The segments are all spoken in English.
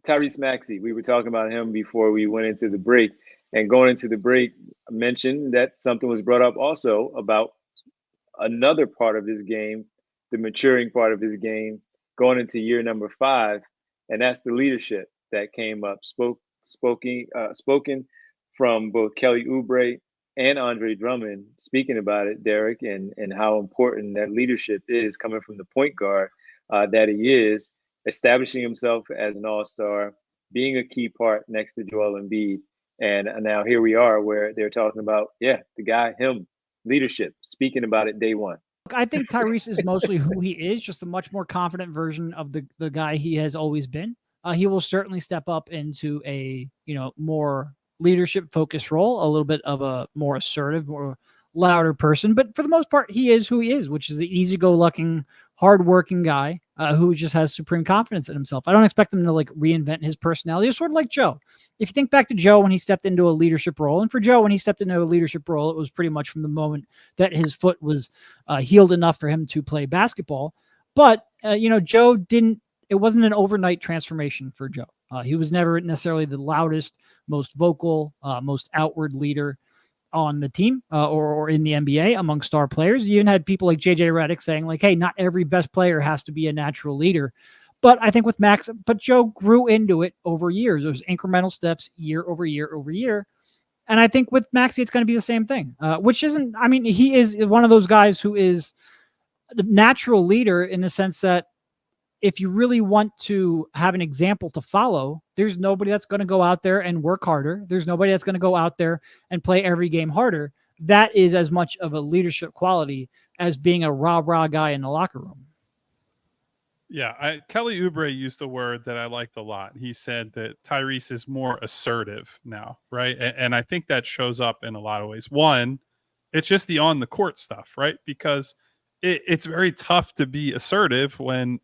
Tyrese Maxey. We were talking about him before we went into the break. And going into the break, I mentioned that something was brought up also about another part of his game, the maturing part of his game, going into year number 5, and that's the leadership that came up. Spoken from both Kelly Oubre and Andre Drummond, speaking about it, Derek, and how important that leadership is coming from the point guard that he is, establishing himself as an all-star, being a key part next to Joel Embiid. And now here we are where they're talking about, yeah, the guy, him, leadership, speaking about it day one. I think Tyrese is mostly who he is, just a much more confident version of the guy he has always been. He will certainly step up into a more leadership focused role, a little bit of a more assertive, more louder person. But for the most part, he is who he is, which is the easy-go-lucky, hardworking guy who just has supreme confidence in himself. I don't expect him to like reinvent his personality. It's sort of like Joe. If you think back to Joe when he stepped into a leadership role, and for Joe when he stepped into a leadership role, it was pretty much from the moment that his foot was healed enough for him to play basketball. But Joe didn't. It wasn't an overnight transformation for Joe. He was never necessarily the loudest, most vocal, most outward leader on the team or in the NBA among star players. You even had people like JJ Redick saying like, hey, not every best player has to be a natural leader. But I think with Max, but Joe grew into it over years. It was incremental steps year over year over year. And I think with Maxey, it's going to be the same thing, which isn't, I mean, he is one of those guys who is the natural leader in the sense that if you really want to have an example to follow, there's nobody that's going to go out there and work harder. There's nobody that's going to go out there and play every game harder. That is as much of a leadership quality as being a rah-rah guy in the locker room. Yeah, Kelly Oubre used a word that I liked a lot. He said that Tyrese is more assertive now, right? And I think that shows up in a lot of ways. One, it's just the on-the-court stuff, right? Because it's very tough to be assertive when,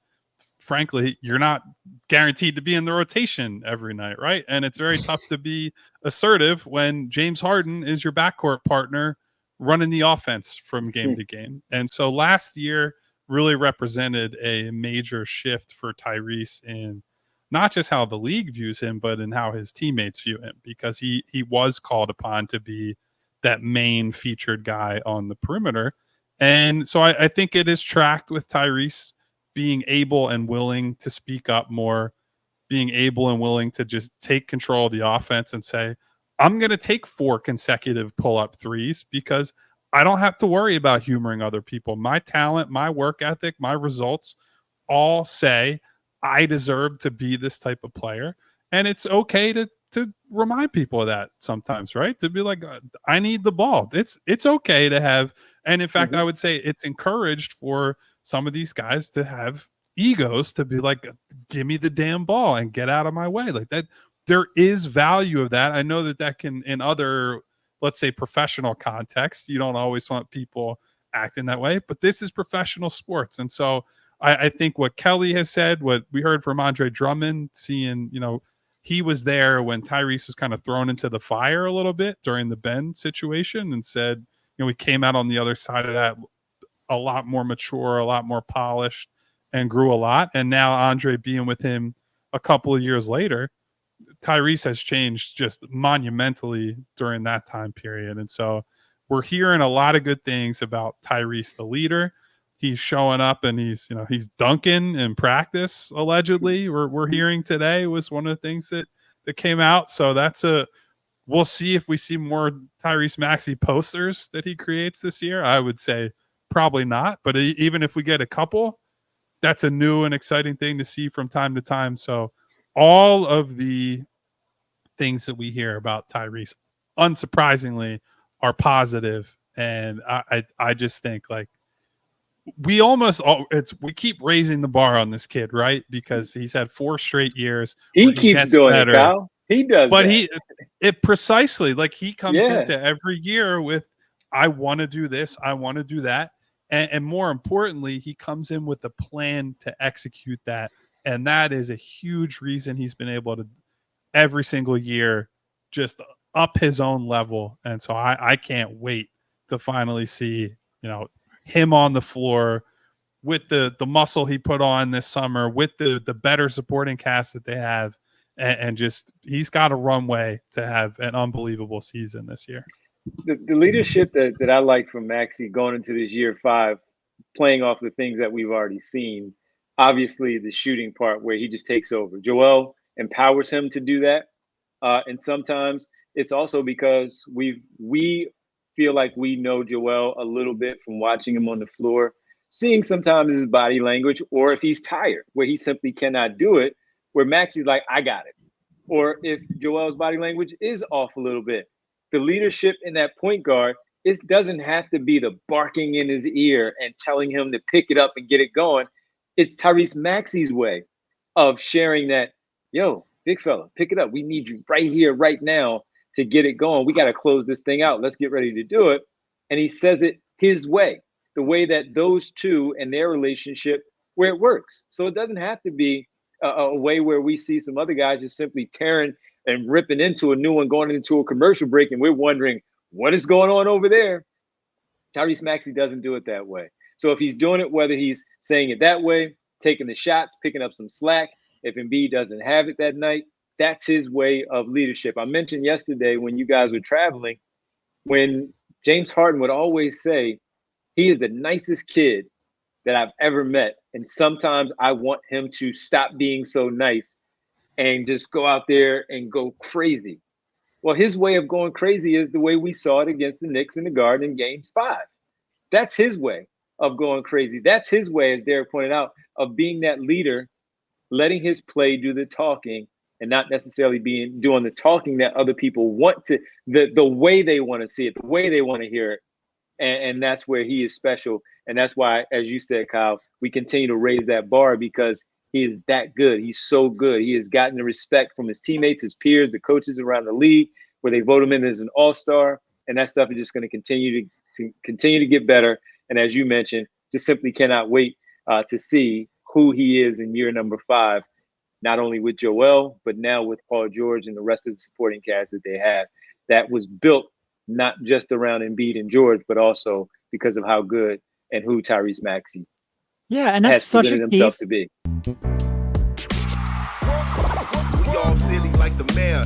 frankly, you're not guaranteed to be in the rotation every night, right? And it's very tough to be assertive when James Harden is your backcourt partner running the offense from game to game. And so last year really represented a major shift for Tyrese in not just how the league views him, but in how his teammates view him, because he was called upon to be that main featured guy on the perimeter. And so I think it is tracked with Tyrese being able and willing to speak up more, being able and willing to just take control of the offense and say, I'm going to take 4 consecutive pull-up threes because I don't have to worry about humoring other people. My talent, my work ethic, my results all say I deserve to be this type of player. And it's okay to remind people of that sometimes, right? To be like, I need the ball. It's okay to have, and in fact, I would say it's encouraged for some of these guys to have egos to be like, give me the damn ball and get out of my way. Like that, there is value of that. I know that can, in other, let's say, professional contexts, you don't always want people acting that way, but this is professional sports. And so I think what Kelly has said, what we heard from Andre Drummond, seeing, he was there when Tyrese was kind of thrown into the fire a little bit during the Ben situation and said, we came out on the other side of that a lot more mature, a lot more polished, and grew a lot. And now Andre being with him a couple of years later, Tyrese has changed just monumentally during that time period. And so we're hearing a lot of good things about Tyrese, the leader. He's showing up and he's dunking in practice, allegedly. We're hearing today was one of the things that came out. So we'll see if we see more Tyrese Maxey posters that he creates this year. I would say probably not, but even if we get a couple, that's a new and exciting thing to see from time to time. So all of the things that we hear about Tyrese, unsurprisingly, are positive. And I just think like we keep raising the bar on this kid, right? Because he's had 4 straight years. He keeps doing it, Kyle. He does, but that. it precisely like he comes into every year with, I want to do this, I want to do that, and more importantly, he comes in with a plan to execute that, and that is a huge reason he's been able to every single year just up his own level. And so I can't wait to finally see him on the floor with the muscle he put on this summer, with the better supporting cast that they have. and just he's got a runway to have an unbelievable season this year. The leadership that I like from Maxey going into this year 5, playing off the things that we've already seen. Obviously, the shooting part where he just takes over. Joel empowers him to do that, and sometimes it's also because we feel like we know Joel a little bit from watching him on the floor, seeing sometimes his body language, or if he's tired, where he simply cannot do it, where Maxey's like, I got it. Or if Joel's body language is off a little bit. The leadership in that point guard, it doesn't have to be the barking in his ear and telling him to pick it up and get it going. It's Tyrese Maxey's way of sharing that, yo, big fella, pick it up. We need you right here, right now to get it going. We got to close this thing out. Let's get ready to do it. And he says it his way, the way that those two and their relationship, where it works. So it doesn't have to be a way where we see some other guys just simply tearing and ripping into a new one, going into a commercial break, and we're wondering what is going on over there. Tyrese Maxey doesn't do it that way. So if he's doing it, whether he's saying it that way, taking the shots, picking up some slack, if Embiid doesn't have it that night, that's his way of leadership. I mentioned yesterday when you guys were traveling, when James Harden would always say, he is the nicest kid that I've ever met. And sometimes I want him to stop being so nice and just go out there and go crazy. Well, his way of going crazy is the way we saw it against the Knicks in the Garden in Game 5. That's his way of going crazy. That's his way, as Derek pointed out, of being that leader, letting his play do the talking and not necessarily doing the talking that other people want to, the way they want to see it, the way they want to hear it. And that's where he is special. And that's why, as you said, Kyle, we continue to raise that bar because he is that good. He's so good. He has gotten the respect from his teammates, his peers, the coaches around the league, where they vote him in as an all-star. And that stuff is just going to continue to get better. And as you mentioned, just simply cannot wait to see who he is in year number 5, not only with Joel, but now with Paul George and the rest of the supporting cast that they have. That was built not just around Embiid and George, but also because of how good and who Tyrese Maxey and that's such a himself to be. We all silly like the mayor.